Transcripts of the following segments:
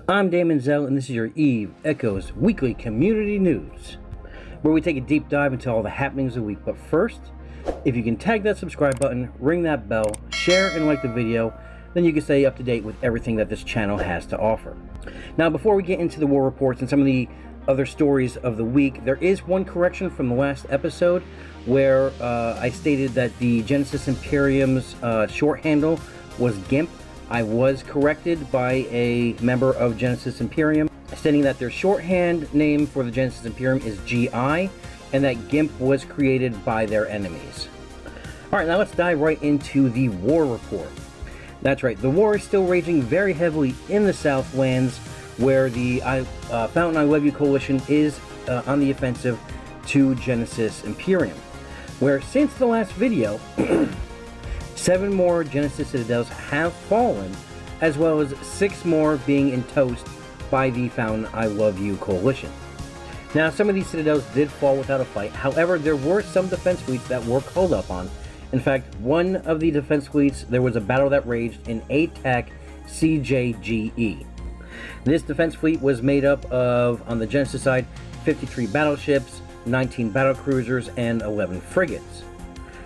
I'm Damon Zell, and this is your Eve Echoes Weekly Community News, where we take a deep dive into all the happenings of the week. But first, if you can tag that subscribe button, ring that bell, share and like the video, then you can stay up to date with everything that this channel has to offer. Now, before we get into the war reports and some of the other stories of the week, there is one correction from the last episode where I stated that the Genesis Imperium's short handle was GIMP. I was corrected by a member of Genesis Imperium, stating that their shorthand name for the Genesis Imperium is GI, and that GIMP was created by their enemies. Alright, now let's dive right into the war report. That's right, the war is still raging very heavily in the Southlands, where the Fountain I Love You Coalition is on the offensive to Genesis Imperium, where since the last video, 7 more Genesis Citadels have fallen, as well as 6 more being in toast by the Fountain I Love You Coalition. Now, some of these Citadels did fall without a fight. However, there were some defense fleets that were called up on. In fact, one of the defense fleets, there was a battle that raged in A-CJGE. This defense fleet was made up of, on the Genesis side, 53 battleships, 19 battlecruisers, and 11 frigates.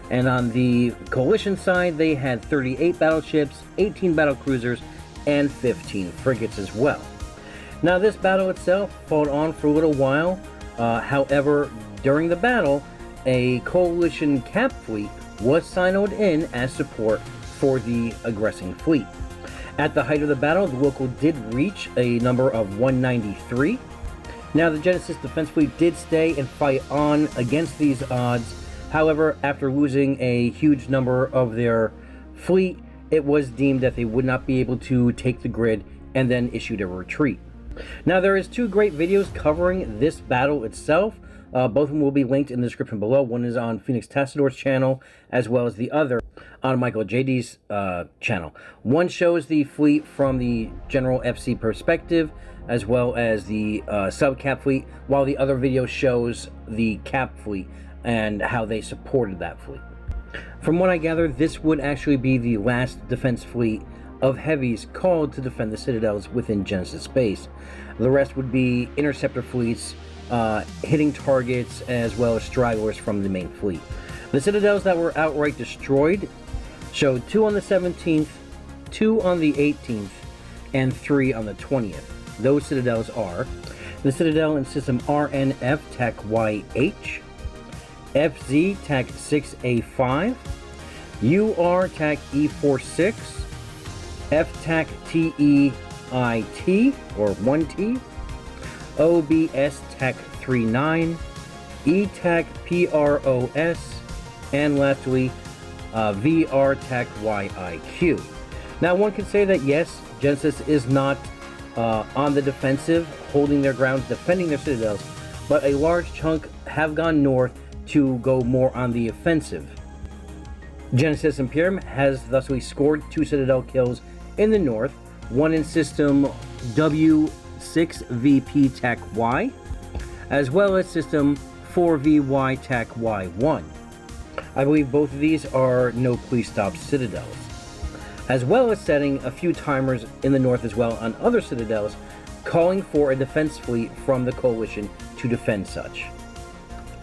And on the Coalition side, they had 38 battleships, 18 battlecruisers, and 15 frigates as well. Now, this battle itself fought on for a little while. However, during the battle, a Coalition cap fleet was signaled in as support for the aggressing fleet. At the height of the battle, the local did reach a number of 193. Now, the Genesis Defense Fleet did stay and fight on against these odds. However, after losing a huge number of their fleet, it was deemed that they would not be able to take the grid and then issued a retreat. Now, there is 2 great videos covering this battle itself. Both of them will be linked in the description below. One is on Phoenix Tassador's channel, as well as the other on Michael JD's channel. One shows the fleet from the General FC perspective, as well as the sub-cap fleet, while the other video shows the cap fleet and how they supported that fleet. From what I gather, this would actually be the last defense fleet of heavies called to defend the Citadels within Genesis space. The rest would be interceptor fleets, hitting targets, as well as stragglers from the main fleet. The Citadels that were outright destroyed showed 2 on the 17th, 2 on the 18th, and 3 on the 20th. Those Citadels are the Citadel in system RNF TAC YH, FZ TAC 6A5, UR TAC E46, FTAC TEIT or 1T, OBS TAC 39, ETAC PROS, and lastly VR TAC YIQ. Now, one can say that yes, Genesis is not on the defensive, holding their ground, defending their citadels, but a large chunk have gone north to go more on the offensive. Genesis Imperium has thusly scored 2 Citadel kills in the north, one in system W6VP TAC Y, as well as system 4VY TAC Y1. I believe both of these are no please stop Citadels, as well as setting a few timers in the north as well on other Citadels, calling for a defense fleet from the Coalition to defend such.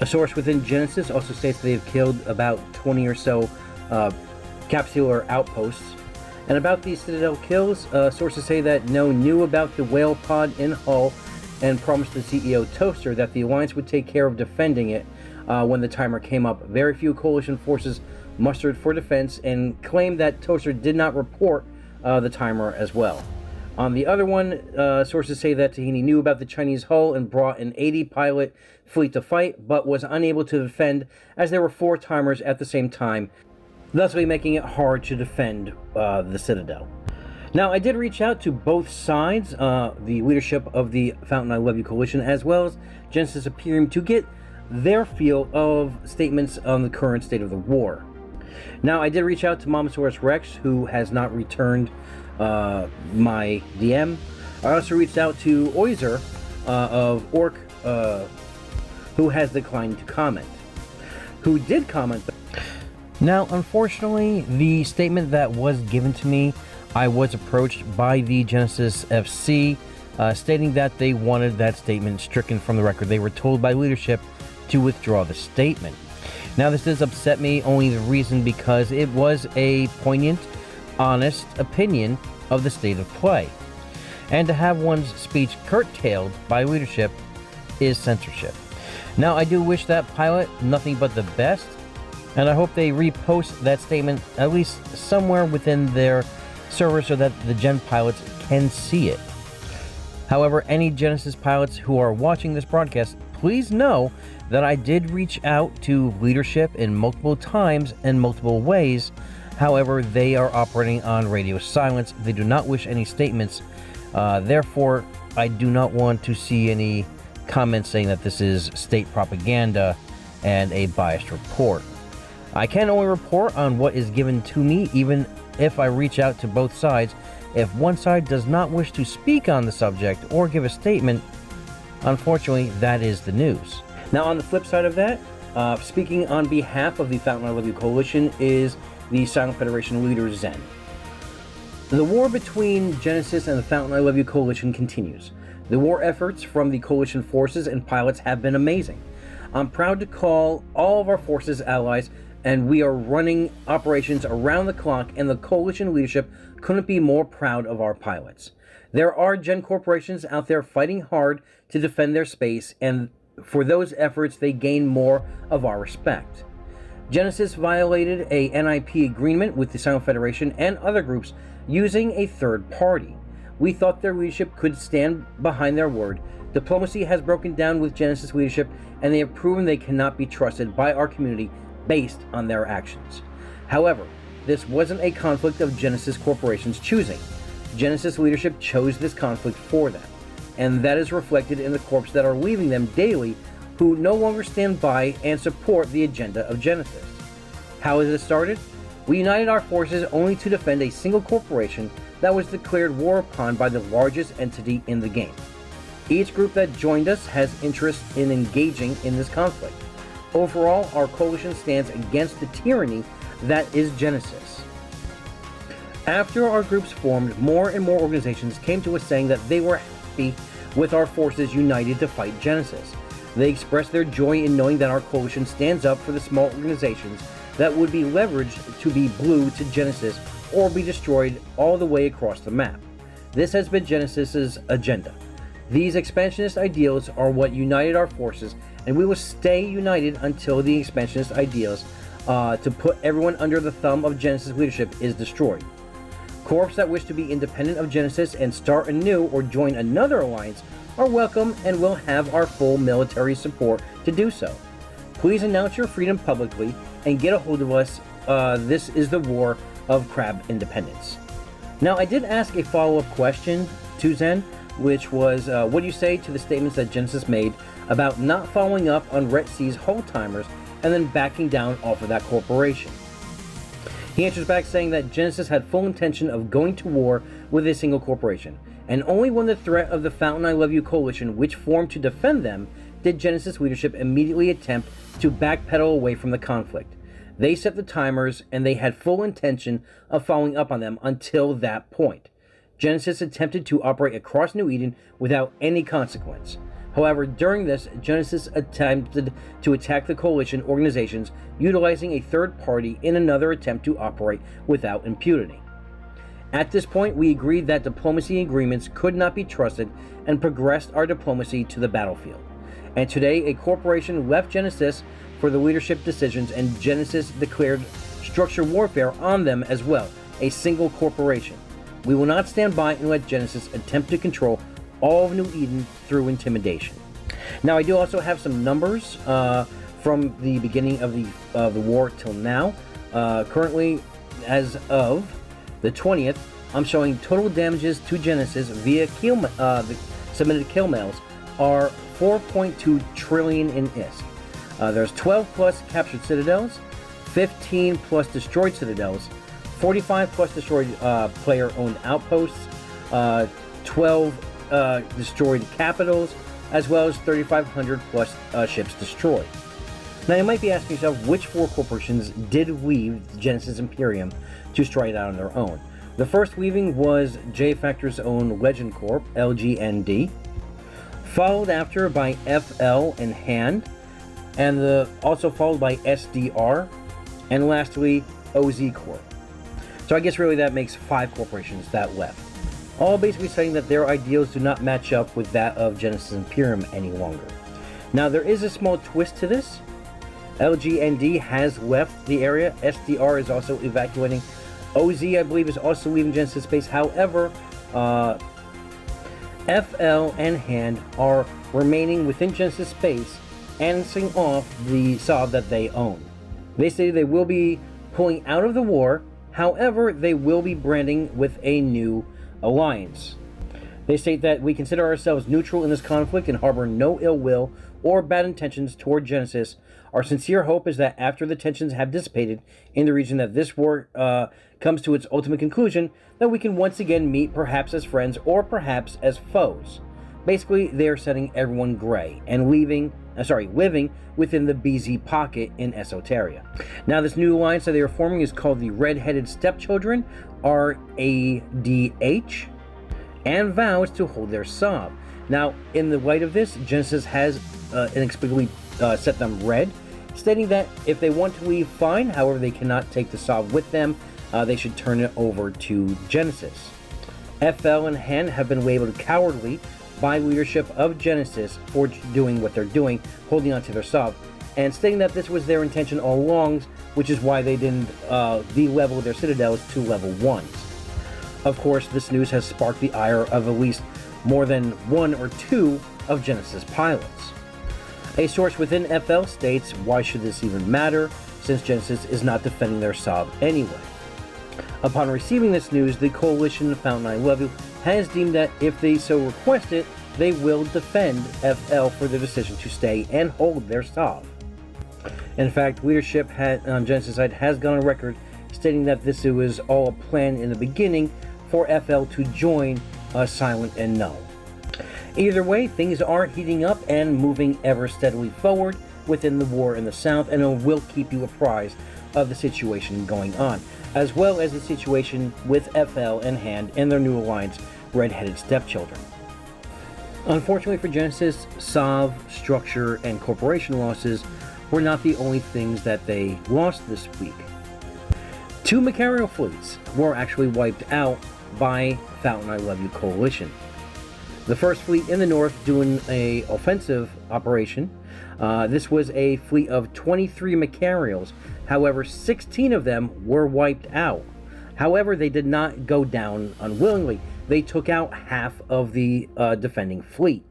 A source within Genesis also states they have killed about 20 or so capsular outposts. And about these Citadel kills, sources say that No knew about the whale pod in Hull and promised the CEO Toaster that the Alliance would take care of defending it when the timer came up. Very few Coalition forces mustered for defense, and claimed that Toaster did not report the timer as well. On the other one, sources say that Tahini knew about the Chinese hull and brought an 80-pilot fleet to fight, but was unable to defend as there were 4 timers at the same time, thusly making it hard to defend the Citadel. Now, I did reach out to both sides, the leadership of the Fountain I Love You Coalition, as well as Genesis Imperium, to get their feel of statements on the current state of the war. Now, I did reach out to Momosaurus Rex, who has not returned my DM. I also reached out to Oizer of Orc, who has declined to comment. Who did comment. Now, unfortunately, the statement that was given to me, I was approached by the Genesis FC stating that they wanted that statement stricken from the record. They were told by leadership to withdraw the statement. Now, this does upset me, only the reason because it was a poignant, honest opinion of the state of play. And to have one's speech curtailed by leadership is censorship. Now, I do wish that pilot nothing but the best, and I hope they repost that statement at least somewhere within their server so that the Gen pilots can see it. However, any Genesis pilots who are watching this broadcast, please know that I did reach out to leadership in multiple times and multiple ways. However, they are operating on radio silence. They do not wish any statements. Therefore, I do not want to see any comments saying that this is state propaganda and a biased report. I can only report on what is given to me, even if I reach out to both sides. If one side does not wish to speak on the subject or give a statement, unfortunately, that is the news. Now, on the flip side of that, speaking on behalf of the Fountain I Love You Coalition is the Silent Federation leader, Zen. The war between Genesis and the Fountain I Love You Coalition continues. The war efforts from the Coalition forces and pilots have been amazing. I'm proud to call all of our forces allies, and we are running operations around the clock, and the Coalition leadership couldn't be more proud of our pilots. There are Gen corporations out there fighting hard to defend their space, and for those efforts they gain more of our respect. Genesis violated a NIP agreement with the Silent Federation and other groups using a third party. We thought their leadership could stand behind their word. Diplomacy has broken down with Genesis leadership, and they have proven they cannot be trusted by our community based on their actions. However, this wasn't a conflict of Genesis corporations choosing. Genesis leadership chose this conflict for them, and that is reflected in the corps that are leaving them daily, who no longer stand by and support the agenda of Genesis. How has it started? We united our forces only to defend a single corporation that was declared war upon by the largest entity in the game. Each group that joined us has interest in engaging in this conflict. Overall, our coalition stands against the tyranny that is Genesis. After our groups formed, more and more organizations came to us saying that they were happy with our forces united to fight Genesis. They expressed their joy in knowing that our coalition stands up for the small organizations that would be leveraged to be blue to Genesis or be destroyed all the way across the map. This has been Genesis's agenda. These expansionist ideals are what united our forces, and we will stay united until the expansionist ideals to put everyone under the thumb of Genesis leadership is destroyed. Corps that wish to be independent of Genesis and start anew or join another alliance are welcome and will have our full military support to do so. Please announce your freedom publicly and get a hold of us. This is the war of Krabipendence. Now, I did ask a follow-up question to Zen, which was, what do you say to the statements that Genesis made about not following up on Ret C's hold timers and then backing down off of that corporation? He answers back saying that Genesis had full intention of going to war with a single corporation, and only when the threat of the Fountain I Love You Coalition, which formed to defend them, did Genesis leadership immediately attempt to backpedal away from the conflict. They set the timers, and they had full intention of following up on them until that point. Genesis attempted to operate across New Eden without any consequence. However, during this, Genesis attempted to attack the coalition organizations, utilizing a third party in another attempt to operate without impunity. At this point, we agreed that diplomacy agreements could not be trusted and progressed our diplomacy to the battlefield. And today, a corporation left Genesis for the leadership decisions, and Genesis declared structured warfare on them as well, a single corporation. We will not stand by and let Genesis attempt to control all of New Eden through intimidation. Now, I do also have some numbers from the beginning of the war till now. Currently, as of the 20th, I'm showing total damages to Genesis via the submitted kill mails are 4.2 trillion in ISK. There's 12 plus captured Citadels, 15 plus destroyed Citadels, 45 plus destroyed player-owned outposts, 12 destroyed capitals, as well as 3,500 plus ships destroyed. Now, you might be asking yourself, which four corporations did leave Genesis Imperium to strike out on their own? The first leaving was J Factor's own Legend Corp, LGND, followed after by FL and Hand, and also followed by SDR, and lastly OZ Corp. So I guess really that makes 5 corporations that left, all basically saying that their ideals do not match up with that of Genesis Imperium any longer. Now there is a small twist to this. LGND has left the area. SDR is also evacuating. OZ, I believe, is also leaving Genesis space. However, FL and Hand are remaining within Genesis space, answering off the SOV that they own. They say they will be pulling out of the war. However, they will be branding with a new alliance. They state that we consider ourselves neutral in this conflict and harbor no ill will or bad intentions toward Genesis. Our sincere hope is that after the tensions have dissipated in the region, that this war comes to its ultimate conclusion, that we can once again meet, perhaps as friends or perhaps as foes. Basically, they are setting everyone gray and living within the BZ pocket in Esoteria. Now, this new alliance that they are forming is called the Red-Headed Stepchildren, RADH, and vows to hold their SOV. Now, in the light of this, Genesis has inexplicably set them red, stating that if they want to leave, fine. However, they cannot take the SOV with them. They should turn it over to Genesis. FL and Hand have been labeled cowardly by leadership of Genesis for doing what they're doing, holding on to their SOV, and stating that this was their intention all along, which is why they didn't de-level their Citadels to level 1s. Of course, this news has sparked the ire of at least more than 1 or 2 of Genesis pilots. A source within FL states, why should this even matter, since Genesis is not defending their SOV anyway. Upon receiving this news, the Coalition Fountain I Love You has deemed that if they so request it, they will defend FL for their decision to stay and hold their SOV. In fact, leadership on Genesis side has gone on record stating that this was all a plan in the beginning for FL to join Silent and Null. Either way, things are heating up and moving ever steadily forward within the war in the South, and it will keep you apprised of the situation going on, as well as the situation with FL and Hand and their new alliance, Red-Headed Stepchildren. Unfortunately for Genesis, SOV, structure, and corporation losses were not the only things that they lost this week. 2 Macarial fleets were actually wiped out by Fountain I Love You Coalition. The first fleet in the north doing an offensive operation. This was a fleet of 23 Macarials. However, 16 of them were wiped out. However, they did not go down unwillingly. They took out half of the defending fleet.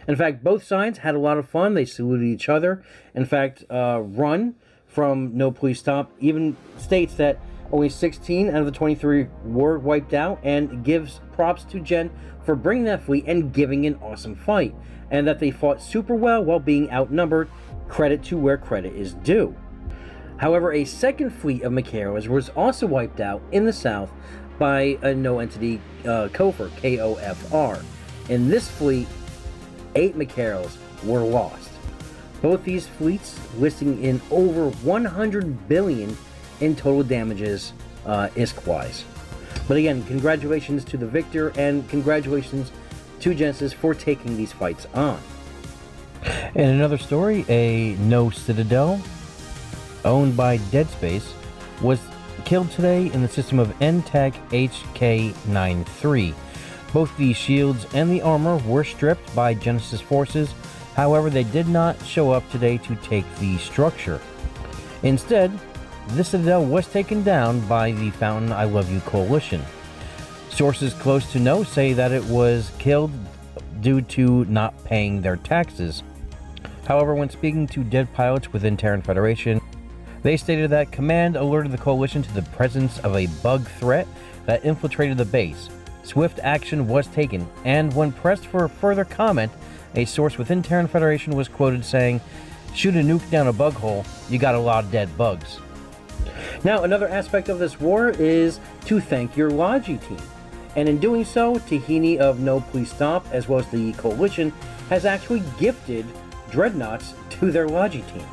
In fact, both sides had a lot of fun. They saluted each other. In fact, Run from No Please Stop even states that only 16 out of the 23 were wiped out, and gives props to Gen for bringing that fleet and giving an awesome fight, and that they fought super well while being outnumbered. Credit to where credit is due. However, a second fleet of Macarials was also wiped out in the south by a no-entity Kofr, KOFR. In this fleet, 8 Macarials were lost. Both these fleets listing in over 100 billion in total damages ISK-wise. But again, congratulations to the victor, and congratulations to Genesis for taking these fights on. In another story, a No Citadel owned by Dead Space was killed today in the system of NTech HK-93. Both the shields and the armor were stripped by Genesis forces. However, they did not show up today to take the structure. Instead, the Citadel was taken down by the Fountain I Love You Coalition. Sources close to No say that it was killed due to not paying their taxes. However, when speaking to dead pilots within Terran Federation, they stated that command alerted the Coalition to the presence of a bug threat that infiltrated the base. Swift action was taken, and when pressed for further comment, a source within Terran Federation was quoted saying, "Shoot a nuke down a bug hole, you got a lot of dead bugs." Now, another aspect of this war is to thank your Logi team. And in doing so, Tahini of No Please Stop, as well as the Coalition, has actually gifted Dreadnoughts to their Logi team.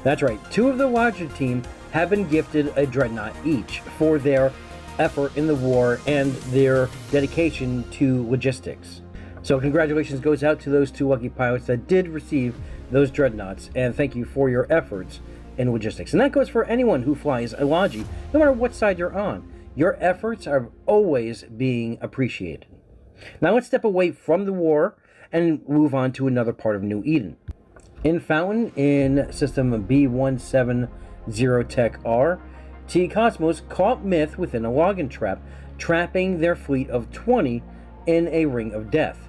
That's right, 2 of the Logi team have been gifted a Dreadnought each for their effort in the war and their dedication to logistics. So congratulations goes out to those 2 lucky pilots that did receive those dreadnoughts, and thank you for your efforts in logistics. And that goes for anyone who flies a Logi, no matter what side you're on. Your efforts are always being appreciated. Now let's step away from the war and move on to another part of New Eden. In Fountain, in system B170 Tech R, T Cosmos caught Myth within a login trap, trapping their fleet of 20 in a ring of death.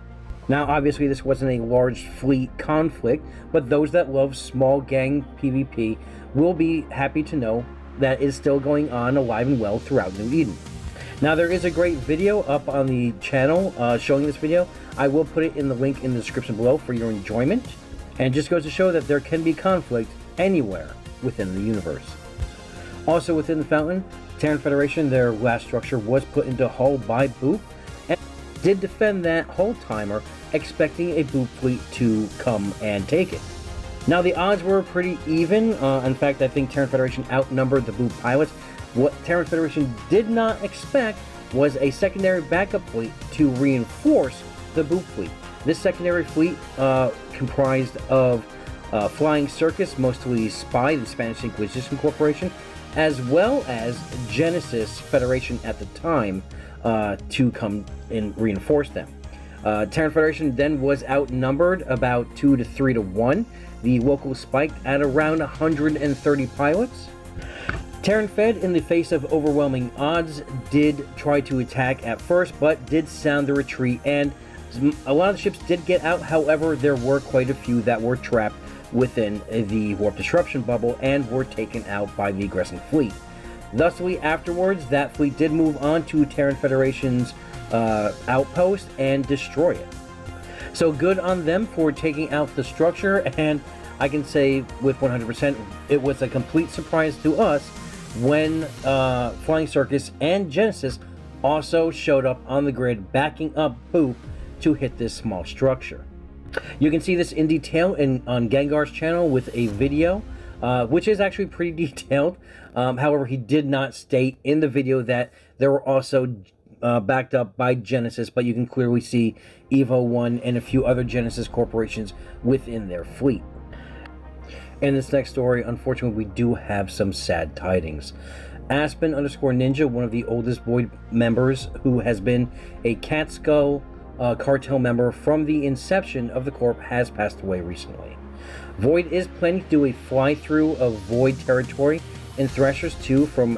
Now, obviously, this wasn't a large fleet conflict, but those that love small gang PvP will be happy to know that it's still going on alive and well throughout New Eden. Now, there is a great video up on the channel showing this video. I will put it in the link in the description below for your enjoyment. And it just goes to show that there can be conflict anywhere within the universe. Also within the Fountain, Terran Federation, their last structure was put into hull by Boop, and did defend that hull timer, expecting a Boop fleet to come and take it. Now the odds were pretty even. In fact, I think Terran Federation outnumbered the Boop pilots. What Terran Federation did not expect was a secondary backup fleet to reinforce the Boop fleet. This secondary fleet comprised of Flying Circus, mostly SPY, the Spanish Inquisition Corporation, as well as Genesis Federation at the time to come and reinforce them. Terran Federation then was outnumbered about 2 to 3 to 1. The locals spiked at around 130 pilots. Terran Fed, in the face of overwhelming odds, did try to attack at first, but did sound the retreat, and a lot of the ships did get out. However, there were quite a few that were trapped within the warp disruption bubble and were taken out by the aggressing fleet. Thusly, afterwards, that fleet did move on to Terran Federation's Outpost and destroy it. So good on them for taking out the structure, and I can say with 100% it was a complete surprise to us when Flying Circus and Genesis also showed up on the grid backing up Boop to hit this small structure. You can see this in detail on Gengar's channel with a video, which is actually pretty detailed. However, he did not state in the video that they were also backed up by Genesis, but you can clearly see Evo 1 and a few other Genesis corporations within their fleet. In this next story, unfortunately, we do have some sad tidings. Aspen_Ninja, one of the oldest Void members, who has been a Catskill cartel member from the inception of the Corp, has passed away recently. Void is planning to do a fly-through of Void territory in Threshers 2 from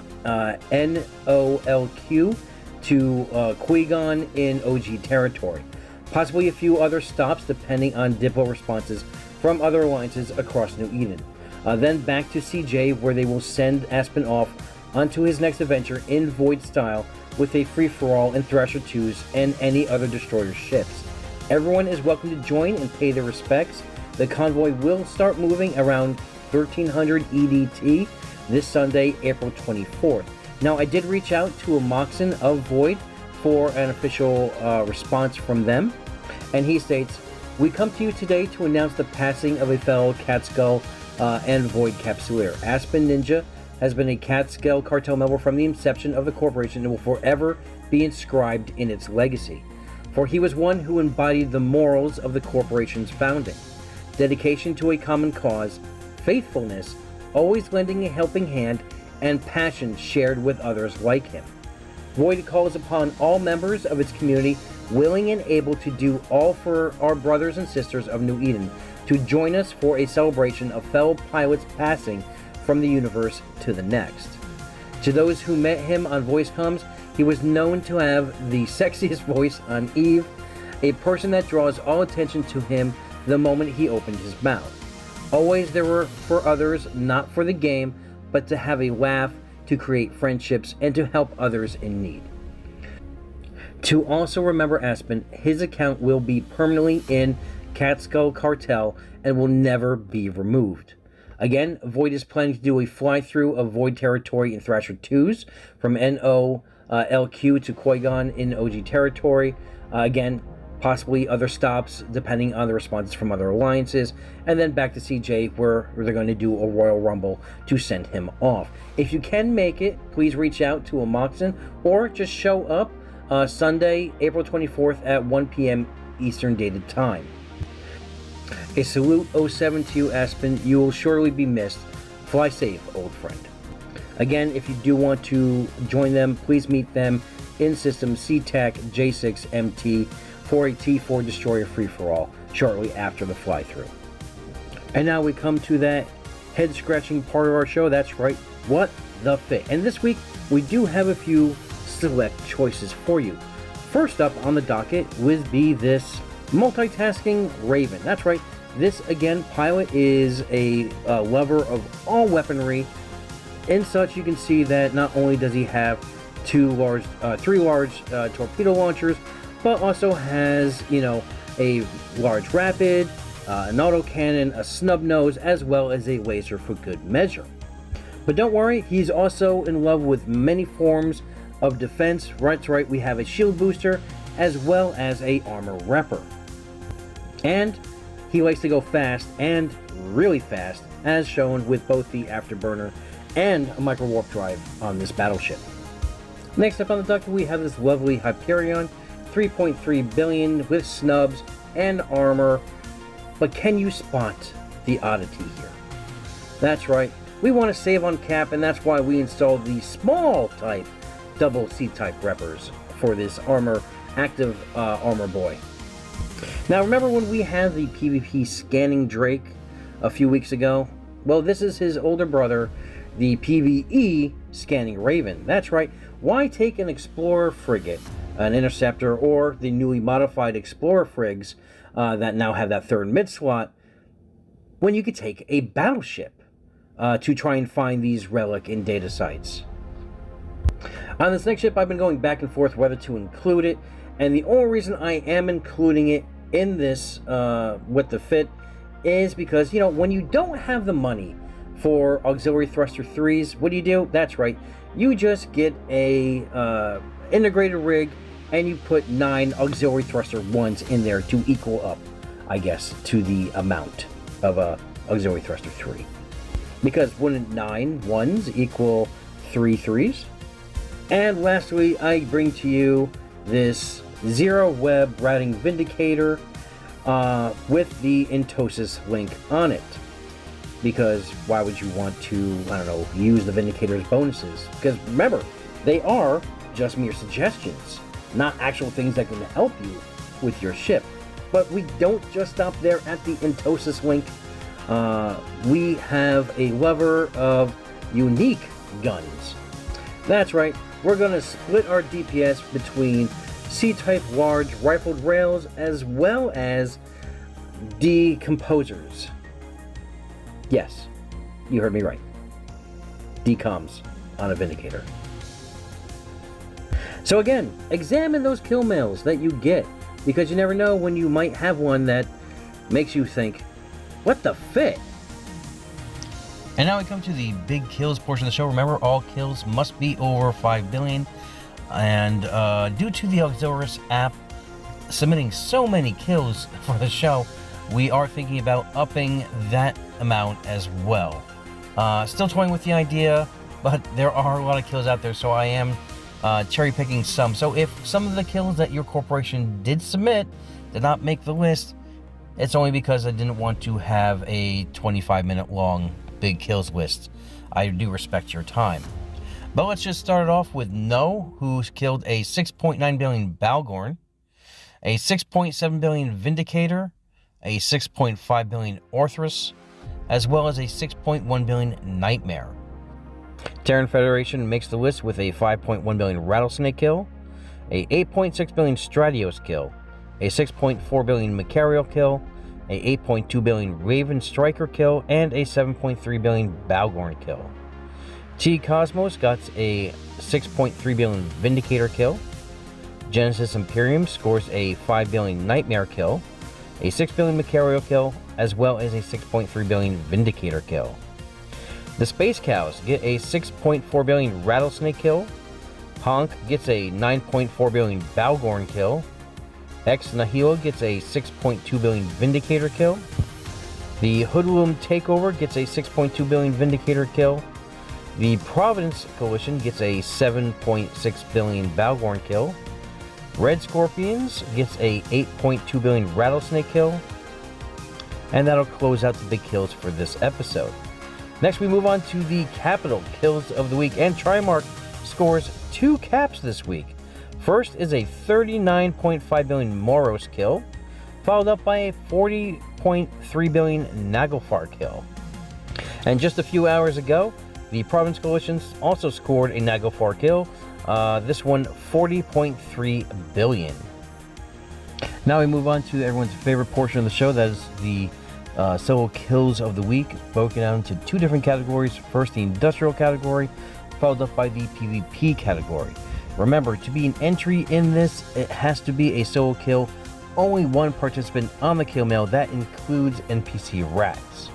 NOLQ to Qui-Gon in OG territory. Possibly a few other stops depending on Diplo responses from other alliances across New Eden. Then back to CJ, where they will send Aspen off onto his next adventure in Void style with a free-for-all in Thresher 2s and any other destroyer ships. Everyone is welcome to join and pay their respects. The convoy will start moving around 1300 EDT this Sunday, April 24th. Now, I did reach out to a Moxon of Void for an official response from them, and he states, "We come to you today to announce the passing of a fellow Catskill and Void Capsuleer. Aspen Ninja has been a Catskill cartel member from the inception of the corporation and will forever be inscribed in its legacy. For he was one who embodied the morals of the corporation's founding. Dedication to a common cause, faithfulness, always lending a helping hand, and passion shared with others like him. Void calls upon all members of its community willing and able to do all for our brothers and sisters of New Eden to join us for a celebration of fellow pilots passing from the universe to the next. To those who met him on Voice Comes, he was known to have the sexiest voice on Eve, a person that draws all attention to him the moment he opened his mouth. Always there were for others, not for the game, but to have a laugh, to create friendships, and to help others in need. To also remember Aspen, his account will be permanently in Catskill Cartel and will never be removed. Again, Void is planning to do a fly-through of Void territory in Thrasher 2s from NOLQ to Qui-Gon in OG territory. Again, possibly other stops depending on the responses from other alliances, and then back to CJ where they're going to do a Royal Rumble to send him off. If you can make it, please reach out to a Moxon or just show up Sunday, April 24th at 1 p.m. Eastern Dated Time. A salute 07 to you, Aspen. You will surely be missed. Fly safe, old friend. Again, if you do want to join them, please meet them in system C-TAC J6MT for a T4 destroyer free-for-all shortly after the fly-through. And now we come to that head-scratching part of our show. That's right, what the fit? And this week, we do have a few select choices for you. First up on the docket would be this multitasking Raven. That's right, this again, pilot is a lover of all weaponry. In such, you can see that not only does he have three large torpedo launchers, but also has, a large rapid, an autocannon, a snub nose, as well as a laser for good measure. But don't worry, he's also in love with many forms of defense. That's right, we have a shield booster as well as a armor repper. And he likes to go fast, and really fast, as shown with both the afterburner and a micro warp drive on this battleship. Next up on the docket, we have this lovely Hyperion, 3.3 billion with snubs and armor. But can you spot the oddity here? That's right, we want to save on cap, and that's why we installed the small type double C-type reppers for this active armor boy. Now remember when we had the PvP scanning Drake a few weeks ago? Well, this is his older brother, the PvE scanning Raven. That's right, why take an Explorer frigate, an Interceptor, or the newly modified Explorer frigs that now have that third mid slot, when you could take a battleship to try and find these relic and data sites? On this next ship, I've been going back and forth whether to include it, and the only reason I am including it in this with the fit is because, when you don't have the money for auxiliary thruster 3s, what do? That's right, you just get a integrated rig and you put 9 auxiliary thruster 1s in there to equal up, I guess, to the amount of a auxiliary thruster 3. Because wouldn't 9 1s equal 3 3s? And lastly, I bring to you this Zero Web Routing Vindicator with the Intosis link on it. Because why would you want to, use the Vindicator's bonuses? Because remember, they are just mere suggestions, not actual things that can help you with your ship. But we don't just stop there at the Intosis link. We have a lover of unique guns. That's right, we're going to split our DPS between C-type large rifled rails as well as decomposers. Yes, you heard me right. Decoms on a Vindicator. So again, examine those kill mails that you get, because you never know when you might have one that makes you think, what the fit? And now we come to the big kills portion of the show. Remember, all kills must be over 5 billion. And due to the Auxiliaris app submitting so many kills for the show, we are thinking about upping that amount as well. Still toying with the idea, but there are a lot of kills out there, so I am cherry picking some. So if some of the kills that your corporation did submit did not make the list, it's only because I didn't want to have a 25-minute long big kills list. I do respect your time. But let's just start it off with No, who's killed a 6.9 billion Balgorn, a 6.7 billion Vindicator, a 6.5 billion Orthrus, as well as a 6.1 billion Nightmare. Terran Federation makes the list with a 5.1 billion Rattlesnake kill, a 8.6 billion Stratios kill, a 6.4 billion Macarial kill, a 8.2 billion Raven Striker kill, and a 7.3 billion Balgorn kill. T Cosmos got a 6.3 billion Vindicator kill. Genesis Imperium scores a 5 billion Nightmare kill, a 6 billion Macarial kill, as well as a 6.3 billion Vindicator kill. The Space Cows get a 6.4 billion Rattlesnake kill. Honk gets a 9.4 billion Balgorn kill. Ex-Nihilo gets a 6.2 billion Vindicator kill. The Hoodlum Takeover gets a 6.2 billion Vindicator kill. The Providence Coalition gets a 7.6 billion Balgorn kill. Red Scorpions gets a 8.2 billion Rattlesnake kill. And that'll close out the big kills for this episode. Next, we move on to the Capital Kills of the Week, and Trimark scores 2 caps this week. First is a 39.5 billion Moros kill, followed up by a 40.3 billion Naglfar kill. And just a few hours ago, the Province Coalitions also scored a Naglfar kill, this one 40.3 billion. Now we move on to everyone's favorite portion of the show, that is the solo kills of the week, broken down into 2 different categories. First, the industrial category, followed up by the PvP category. Remember, to be an entry in this, it has to be a solo kill. Only 1 participant on the kill mail. That includes NPC rats.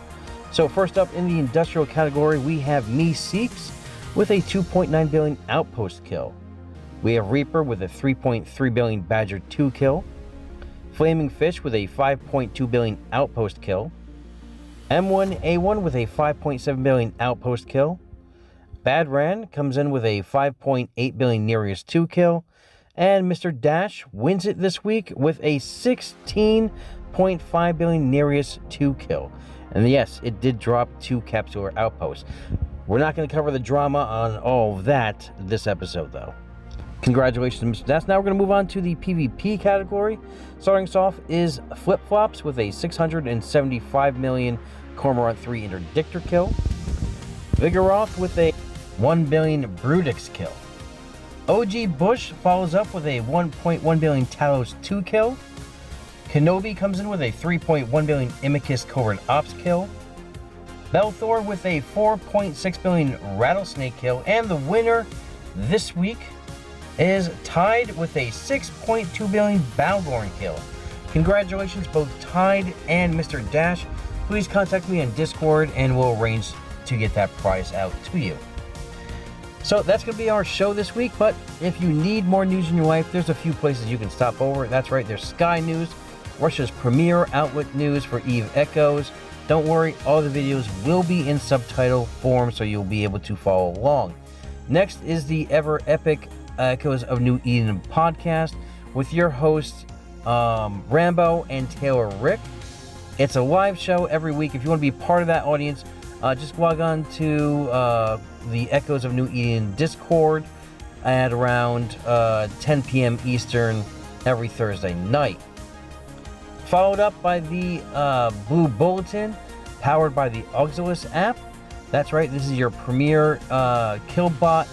So first up in the industrial category, we have Me Seeks with a 2.9 billion Outpost kill. We have Reaper with a 3.3 billion Badger 2 kill. Flaming Fish with a 5.2 billion Outpost kill. M1A1 with a 5.7 billion Outpost kill. Bad Ran comes in with a 5.8 billion Nereus 2 kill. And Mr. Dash wins it this week with a 16.5 billion Nereus 2 kill. And yes, it did drop 2 Capsular Outposts. We're not going to cover the drama on all of that this episode, though. Congratulations, Mr. Dash. Now we're going to move on to the PvP category. Starting us off is Flip Flops with a 675 million Cormorant 3 Interdictor kill. Vigoroth with a 1 billion Brutix kill. OG Bush follows up with a 1.1 billion Talos 2 kill. Kenobi comes in with a 3.1 billion Imicus Covert Ops kill. Belthor with a 4.6 billion Rattlesnake kill. And the winner this week is Tide with a 6.2 billion Balgorn kill. Congratulations, both Tide and Mr. Dash. Please contact me on Discord and we'll arrange to get that prize out to you. So that's going to be our show this week, but if you need more news in your life, there's a few places you can stop over. That's right, there's Sky News, Russia's premier outlet news for Eve Echoes. Don't worry, all the videos will be in subtitle form, so you'll be able to follow along. Next is the ever epic Echoes of New Eden podcast with your hosts Rambo and Taylor Rick. It's a live show every week. If you want to be part of that audience, just log on to the Echoes of New Eden Discord at around 10 p.m. Eastern every Thursday night. Followed up by the Blue Bulletin, powered by the Auxilus app. That's right, this is your premier kill bot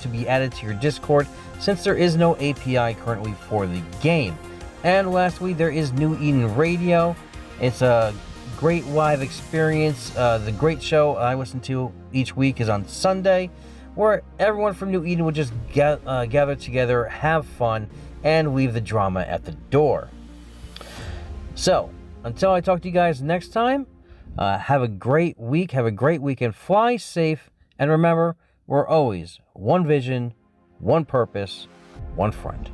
to be added to your Discord, since there is no API currently for the game. And lastly, there is New Eden Radio. It's a great live experience. The great show I listen to each week is on Sunday, where everyone from New Eden will just gather together, have fun, and leave the drama at the door. So, until I talk to you guys next time, have a great week, have a great weekend, fly safe, and remember, we're always one vision, one purpose, one friend.